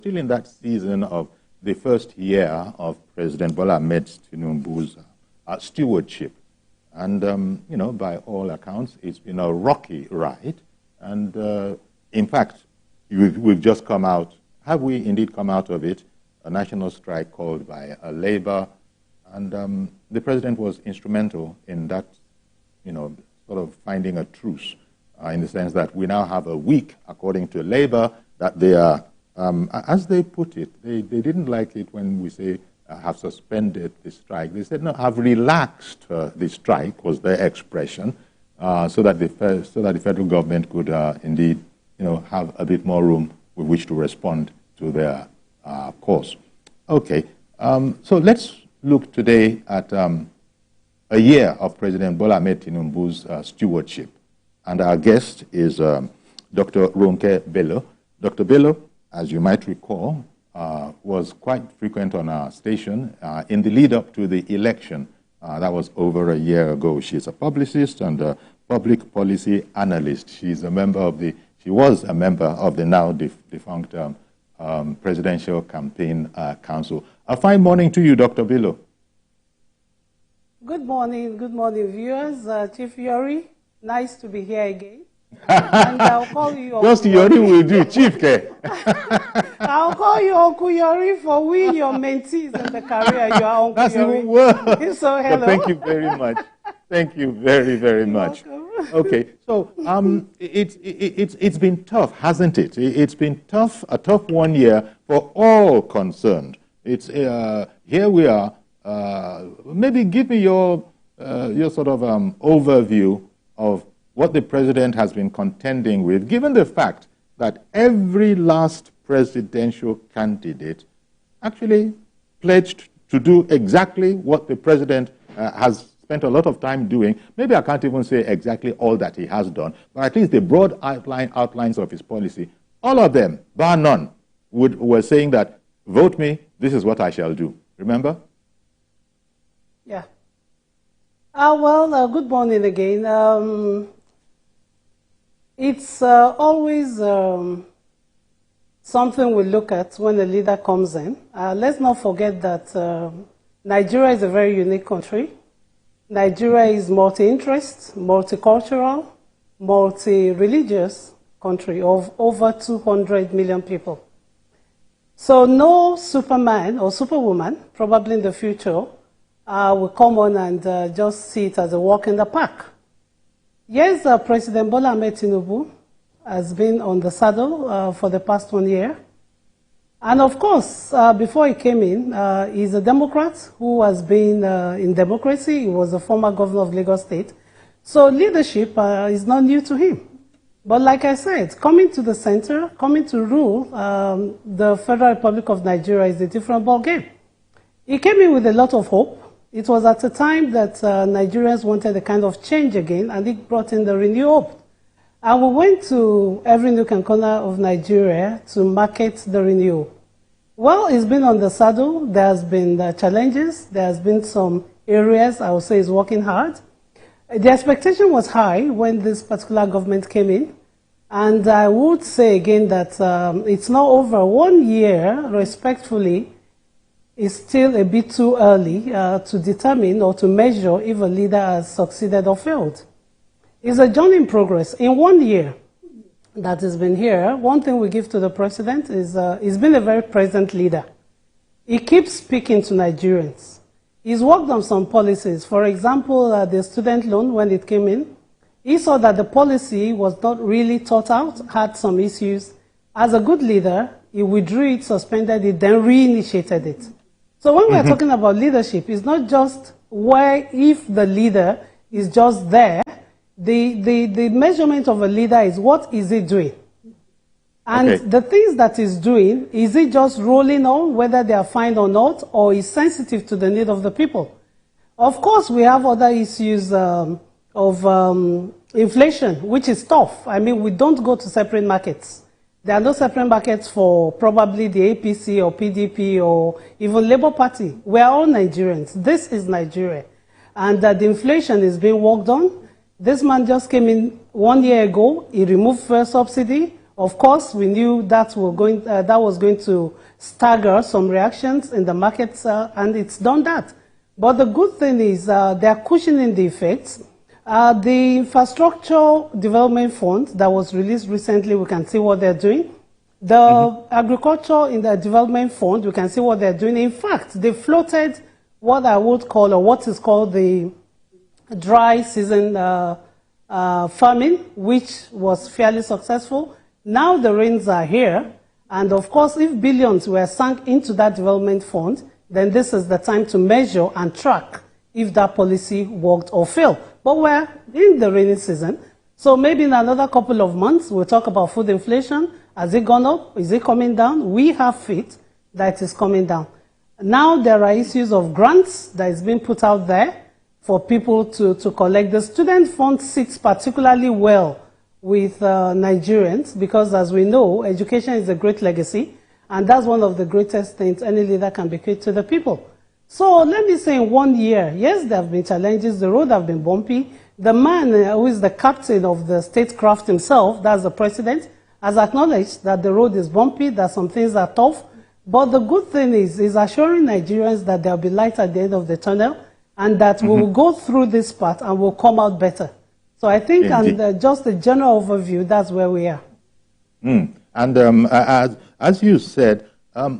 Still in that season of the first year of President Bola Ahmed Tinubu's stewardship. And, you know, by all accounts, it's been a rocky ride. And, in fact, we've just come out, have we indeed come out of it, a national strike called by Labour. And the president was instrumental in that, you know, sort of finding a truce, in the sense that we now have a week, according to Labour, that they are, as they put it, they didn't like it when we say have suspended the strike. They said, no, have relaxed the strike, was their expression, so that the federal government could indeed, you know, have a bit more room with which to respond to their cause. Okay, so let's look today at a year of President Bola Ahmed Tinubu's stewardship. And our guest is Dr. Ronke Bello. Dr. Bello, as you might recall, was quite frequent on our station in the lead up to the election. That was over a year ago. She's a publicist and a public policy analyst. She was a member of the now defunct Presidential Campaign Council. A fine morning to you, Dr. Bello. Good morning, viewers. Chief Yori, nice to be here again. And I'll call you Uncle Just Yori will do, Chief K. I'll call you Uncle Yori for we, your mentees in the career. You are Uncle That's Yori. even worse. So hello. But thank you very much. Thank you very, very much. Okay, so it's been tough, hasn't it? It's been tough, a tough 1 year for all concerned. It's here we are. Maybe give me your sort of overview of what the president has been contending with, given the fact that every last presidential candidate actually pledged to do exactly what the president has spent a lot of time doing. Maybe I can't even say exactly all that he has done, but at least the broad outlines of his policy, all of them, bar none, were saying that, vote me, this is what I shall do. Remember? Yeah. Well, good morning again. It's always something we look at when a leader comes in. Let's not forget that Nigeria is a very unique country. Nigeria is multi-interest, multicultural, multi-religious country of over 200 million people. So no Superman or Superwoman, probably in the future, will come on and just see it as a walk in the park. Yes, President Bola Ahmed Tinubu has been on the saddle for the past 1 year. And of course, before he came in, he's a Democrat who has been in democracy. He was a former governor of Lagos State. So leadership is not new to him. But like I said, coming to the center, coming to rule the Federal Republic of Nigeria is a different ballgame. He came in with a lot of hope. It was at a time that Nigerians wanted a kind of change again, and he brought in the renewed hope. And we went to every nook and corner of Nigeria to market the renewal. Well, he's been on the saddle. There has been challenges. There has been some areas I would say he's working hard. The expectation was high when this particular government came in. And I would say again that it's now over 1 year, respectfully. It's still a bit too early to determine or to measure if a leader has succeeded or failed. It's a journey in progress. In 1 year that has been here, one thing we give to the president is he's been a very present leader. He keeps speaking to Nigerians. He's worked on some policies. For example, the student loan, when it came in, he saw that the policy was not really thought out, had some issues. As a good leader, he withdrew it, suspended it, then reinitiated it. So when we're talking about leadership, it's not just where if the leader is just there. The measurement of a leader is what is he doing? And the things that he's doing, is he just rolling on whether they are fine or not, or is sensitive to the need of the people? Of course, we have other issues of inflation, which is tough. I mean, we don't go to separate markets. There are no separate markets for probably the APC or PDP or even Labour Party. We are all Nigerians. This is Nigeria. And the inflation is being worked on. This man just came in 1 year ago. He removed fuel subsidy. Of course, we knew that was going to stagger some reactions in the markets, and it's done that. But the good thing is they are cushioning the effects. The Infrastructure Development Fund that was released recently, we can see what they're doing. The Agriculture in the Development Fund, we can see what they're doing. In fact, they floated what I would call, or what is called the dry season farming, which was fairly successful. Now the rains are here, and of course, if billions were sunk into that development fund, then this is the time to measure and track if that policy worked or failed. But we're in the rainy season, so maybe in another couple of months, we'll talk about food inflation. Has it gone up? Is it coming down? We have faith that it is coming down. Now there are issues of grants that is being put out there for people to collect. The student fund sits particularly well with Nigerians because, as we know, education is a great legacy, and that's one of the greatest things any leader can bequeath to the people. So let me say in 1 year, yes, there have been challenges. The road have been bumpy. The man who is the captain of the statecraft himself, that's the president, has acknowledged that the road is bumpy, that some things are tough. But the good thing is assuring Nigerians that there will be light at the end of the tunnel and that we will go through this part and we'll come out better. So I think, and just a general overview, that's where we are. And as you said,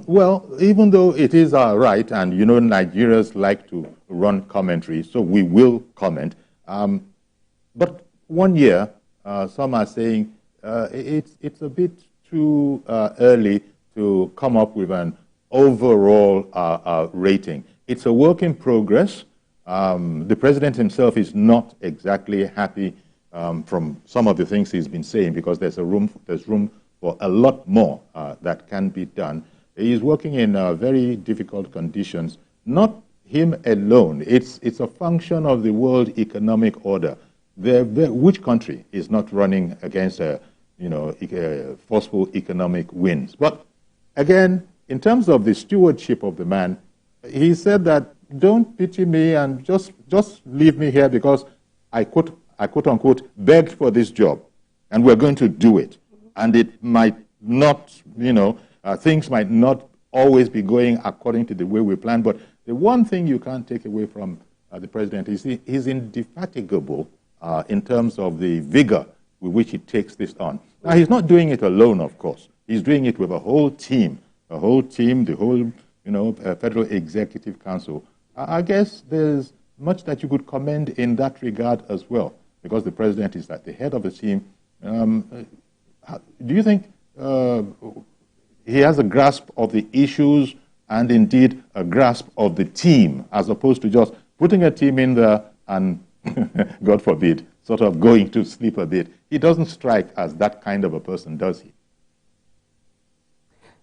well, even though it is our right, and you know Nigerians like to run commentary, so we will comment. But 1 year, some are saying it's a bit too early to come up with an overall rating. It's a work in progress. The president himself is not exactly happy from some of the things he's been saying because there's room for a lot more that can be done. He's working in very difficult conditions. Not him alone. It's a function of the world economic order. Which country is not running against forceful economic winds? But again, in terms of the stewardship of the man, he said that don't pity me and just leave me here because I quote unquote begged for this job, and we're going to do it. And it might not, things might not always be going according to the way we plan. But the one thing you can't take away from the president is he's indefatigable in terms of the vigor with which he takes this on. Now, he's not doing it alone, of course. He's doing it with a whole team, the whole Federal Executive Council. I guess there's much that you could commend in that regard as well, because the president is at the head of the team. Do you think he has a grasp of the issues and indeed a grasp of the team, as opposed to just putting a team in there and, God forbid, sort of going to sleep a bit? He doesn't strike as that kind of a person, does he?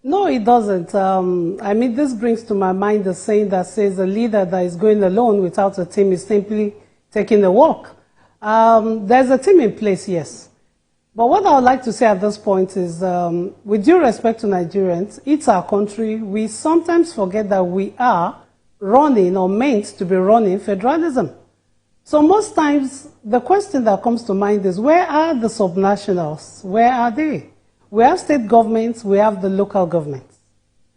No, it doesn't. I mean, this brings to my mind the saying that says a leader that is going alone without a team is simply taking a walk. There's a team in place, yes. But what I would like to say at this point is, with due respect to Nigerians, it's our country. We sometimes forget that we are running or meant to be running federalism. So most times, the question that comes to mind is, where are the subnationals? Where are they? We have state governments, we have the local governments.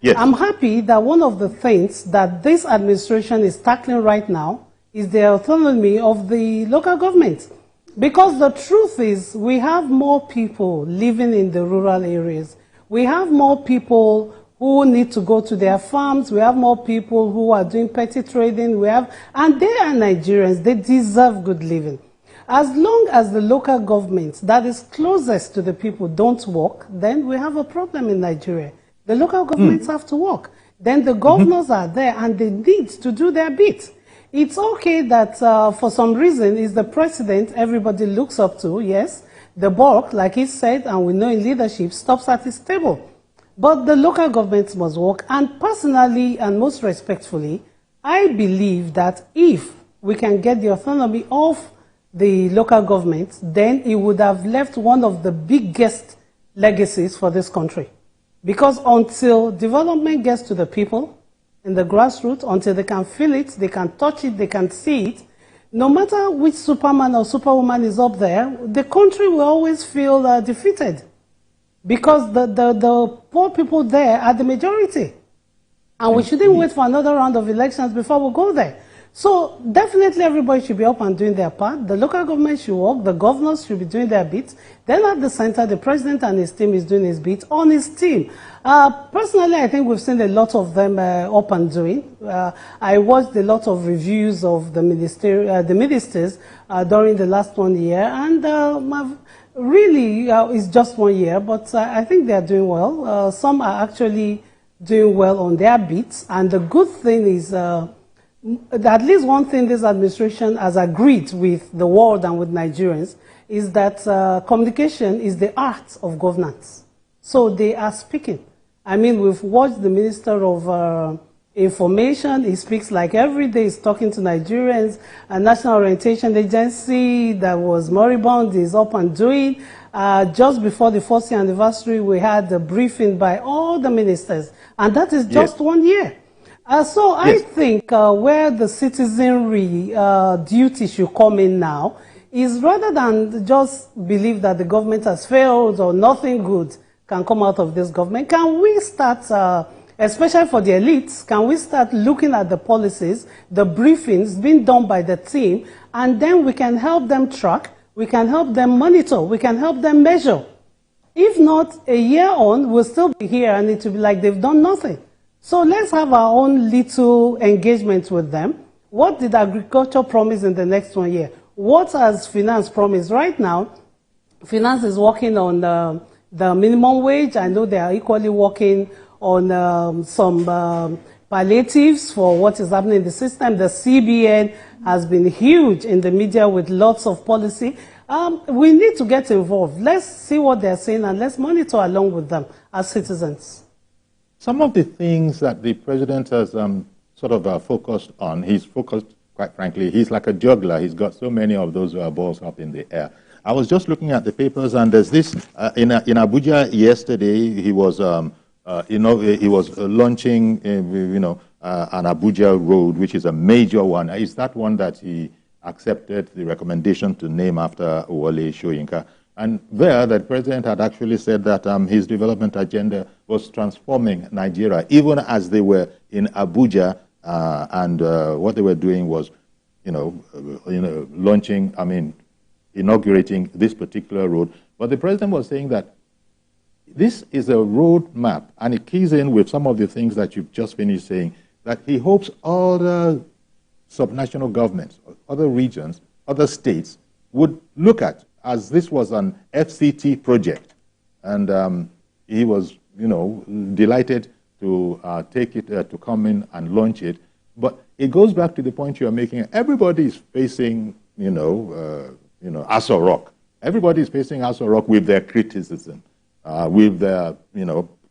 Yes. I'm happy that one of the things that this administration is tackling right now is the autonomy of the local governments. Because the truth is, we have more people living in the rural areas. We have more people who need to go to their farms. We have more people who are doing petty trading. And they are Nigerians. They deserve good living. As long as the local government that is closest to the people don't work, then we have a problem in Nigeria. The local governments have to work. Then the governors are there and they need to do their bit. It's okay that for some reason is the president everybody looks up to, yes. The bulk, like he said, and we know in leadership, stops at his table. But the local governments must work. And personally and most respectfully, I believe that if we can get the autonomy of the local government, then it would have left one of the biggest legacies for this country. Because until development gets to the people in the grassroots, until they can feel it, they can touch it, they can see it, no matter which Superman or Superwoman is up there, the country will always feel defeated. because the poor people there are the majority. And we shouldn't wait for another round of elections before we go there. So definitely everybody should be up and doing their part. The local government should work. The governors should be doing their bits. Then at the center, the president and his team is doing his bit on his team. Personally, I think we've seen a lot of them up and doing. I watched a lot of reviews of the ministers during the last 1 year, and really it's just 1 year, but I think they are doing well. Some are actually doing well on their beats, and the good thing is at least one thing this administration has agreed with the world and with Nigerians is that communication is the art of governance. So they are speaking. I mean, we've watched the Minister of Information. He speaks like every day. He's talking to Nigerians. A National Orientation Agency that was moribund is up and doing. Just before the 40th anniversary, we had a briefing by all the ministers. And that is just 1 year. So I think where the citizenry duty should come in now is rather than just believe that the government has failed or nothing good can come out of this government, can we start, especially for the elites, can we start looking at the policies, the briefings being done by the team, and then we can help them track, we can help them monitor, we can help them measure. If not, a year on, we'll still be here and it will be like they've done nothing. So let's have our own little engagement with them. What did agriculture promise in the next 1 year? What has finance promised? Right now, finance is working on the minimum wage. I know they are equally working on some palliatives for what is happening in the system. The CBN has been huge in the media with lots of policy. We need to get involved. Let's see what they're saying and let's monitor along with them as citizens. Some of the things that the president has sort of focused on, he's focused, quite frankly, he's like a juggler. He's got so many of those balls up in the air. I was just looking at the papers, and there's this, in Abuja yesterday, he was, he was launching, an Abuja road, which is a major one. Is that one that he accepted the recommendation to name after Wole Soyinka? And there, the president had actually said that his development agenda was transforming Nigeria, even as they were in Abuja, and what they were doing was, launching, inaugurating this particular road. But the president was saying that this is a road map, and it keys in with some of the things that you've just finished saying, that he hopes other subnational governments, other regions, other states would look at, as this was an FCT project. And he was, delighted to take it, to come in and launch it. But it goes back to the point you're making. Everybody is facing, Aso Rock. Everybody is facing Aso Rock with their criticism, with their,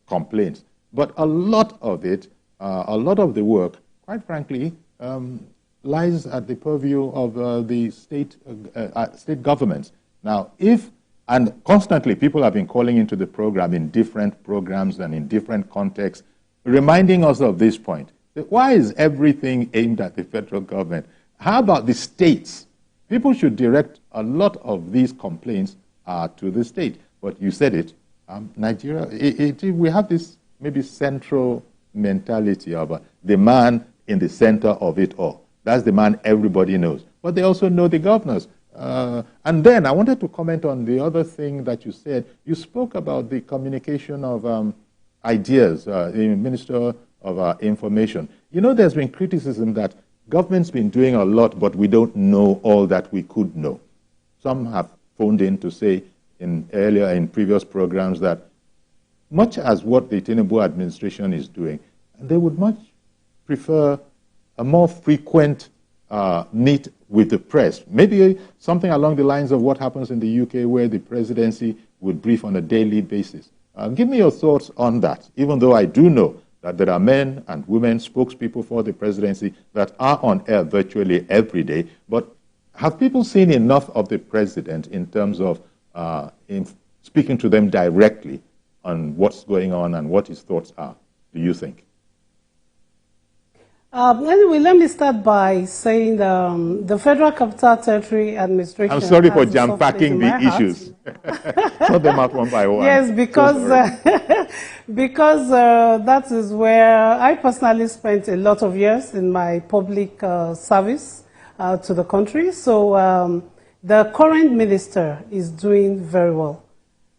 complaints. But a lot of it, a lot of the work, quite frankly, lies at the purview of the state governments. Now, and constantly people have been calling into the program in different programs and in different contexts, reminding us of this point. Why is everything aimed at the federal government? How about the states? People should direct a lot of these complaints to the state. But you said it, Nigeria, we have this maybe central mentality of the man in the center of it all. That's the man everybody knows. But they also know the governors. And then I wanted to comment on the other thing that you said. You spoke about the communication of ideas, the Minister of Information. There's been criticism that government's been doing a lot, but we don't know all that we could know. Some have phoned in to say earlier in previous programs that much as what the Tinubu administration is doing, they would much prefer a more frequent meet with the press. Maybe something along the lines of what happens in the UK, where the presidency would brief on a daily basis. Give me your thoughts on that, even though I do know that there are men and women spokespeople for the presidency that are on air virtually every day. But have people seen enough of the president in terms of speaking to them directly on what's going on and what his thoughts are, do you think? Anyway, let me start by saying the Federal Capital Territory Administration. I'm sorry for jam-packing the issues. Sort them out one by one. Yes, because because that is where I personally spent a lot of years in my public service to the country. So the current minister is doing very well.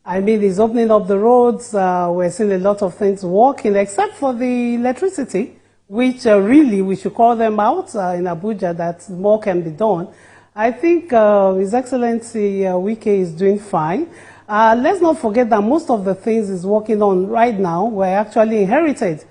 I mean, he's opening up the roads. We're seeing a lot of things working, except for the electricity, which really we should call them out in Abuja, that more can be done. I think His Excellency Wike is doing fine. Let's not forget that most of the things he's working on right now were actually inherited.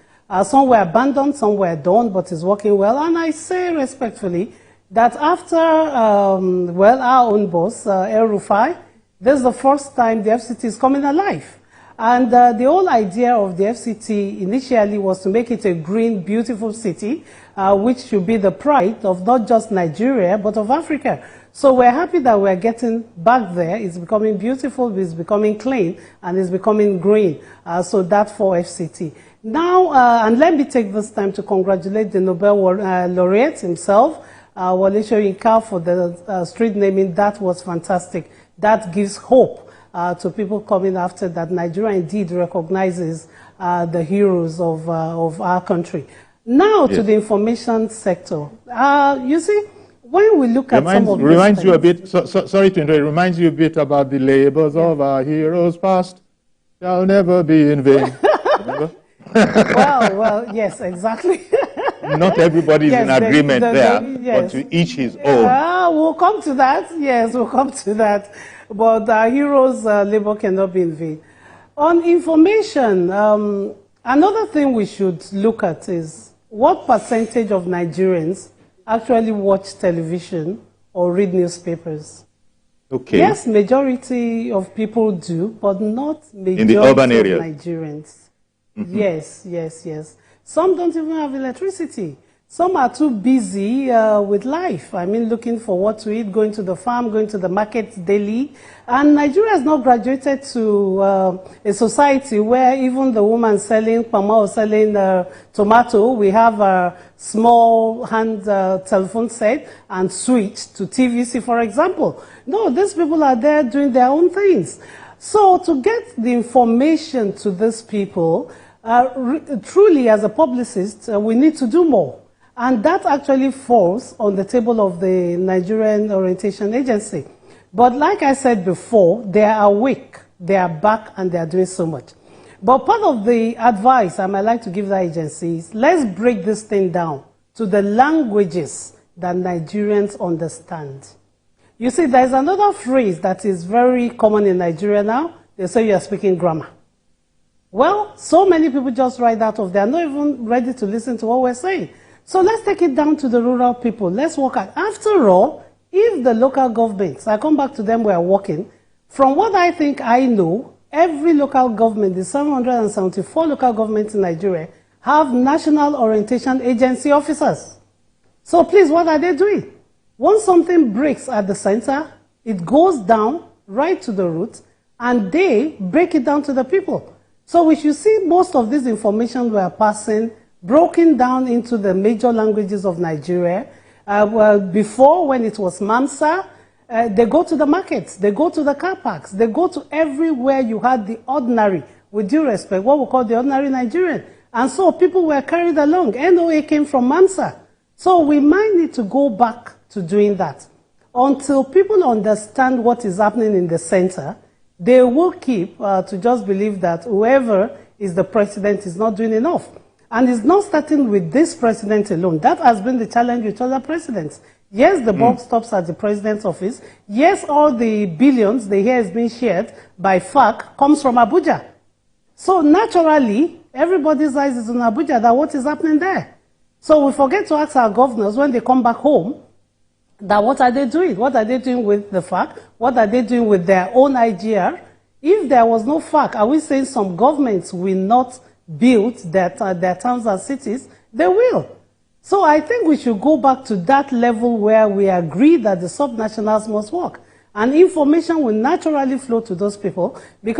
Some were abandoned, some were done, but he's working well. And I say respectfully that after, well, our own boss, El Rufai, this is the first time the FCT is coming alive. And the whole idea of the FCT initially was to make it a green, beautiful city, which should be the pride of not just Nigeria, but of Africa. So we're happy that we're getting back there. It's becoming beautiful, it's becoming clean, and it's becoming green. So that's for FCT. Now, and let me take this time to congratulate the Nobel laureate himself, Wole Soyinka, for the street naming. That was fantastic. That gives hope to people coming after that. Nigeria indeed recognizes the heroes of our country. Now to the information sector. You see, when we look at some of these reminds you a bit, sorry to interrupt, it reminds you a bit about the labors of our heroes past shall never be in vain. well, yes, exactly. Not everybody is in agreement there, yes. But to each his own. We'll come to that. Yes, we'll come to that. But our heroes' labor cannot be in vain. On information, another thing we should look at is what percentage of Nigerians actually watch television or read newspapers. Okay. Yes, majority of people do, but not majority in the urban areas. Of Nigerians. Mm-hmm. Yes. Some don't even have electricity. Some are too busy with life. I mean, looking for what to eat, going to the farm, going to the market daily. And Nigeria has not graduated to a society where even the woman selling pama or selling tomato, we have a small hand telephone set and switch to TVC, for example. No, these people are there doing their own things. So to get the information to these people, truly as a publicist, we need to do more. And that actually falls on the table of the Nigerian Orientation Agency. But like I said before, they are awake, they are back, and they are doing so much. But part of the advice I might like to give the agency is, let's break this thing down to the languages that Nigerians understand. You see, there's another phrase that is very common in Nigeria now. They say you are speaking grammar. Well, so many people just write out of there, not even ready to listen to what we're saying. So let's take it down to the rural people. Let's work out. After all, if the local governments, I come back to them, we are working, from what I think I know, every local government, the 774 local governments in Nigeria, have National Orientation Agency officers. So please, what are they doing? Once something breaks at the center, it goes down right to the root, and they break it down to the people. So we should see most of this information we are passing broken down into the major languages of Nigeria. Well, before, when it was MAMSA, they go to the markets, they go to the car parks, they go to everywhere you had the ordinary, with due respect, what we call the ordinary Nigerian. And so people were carried along. NOA came from MAMSA. So we might need to go back to doing that. Until people understand what is happening in the center, they will keep to just believe that whoever is the president is not doing enough. And it's not starting with this president alone. That has been the challenge with other presidents. Yes, the buck stops at the president's office. Yes, all the billions they hear is being shared by FARC comes from Abuja. So naturally, everybody's eyes is on Abuja, that what is happening there. So we forget to ask our governors when they come back home, that what are they doing? What are they doing with the FARC? What are they doing with their own IGR? If there was no FARC, are we saying some governments will not build their towns and cities? They will. So I think we should go back to that level where we agree that the subnationals must work. And information will naturally flow to those people because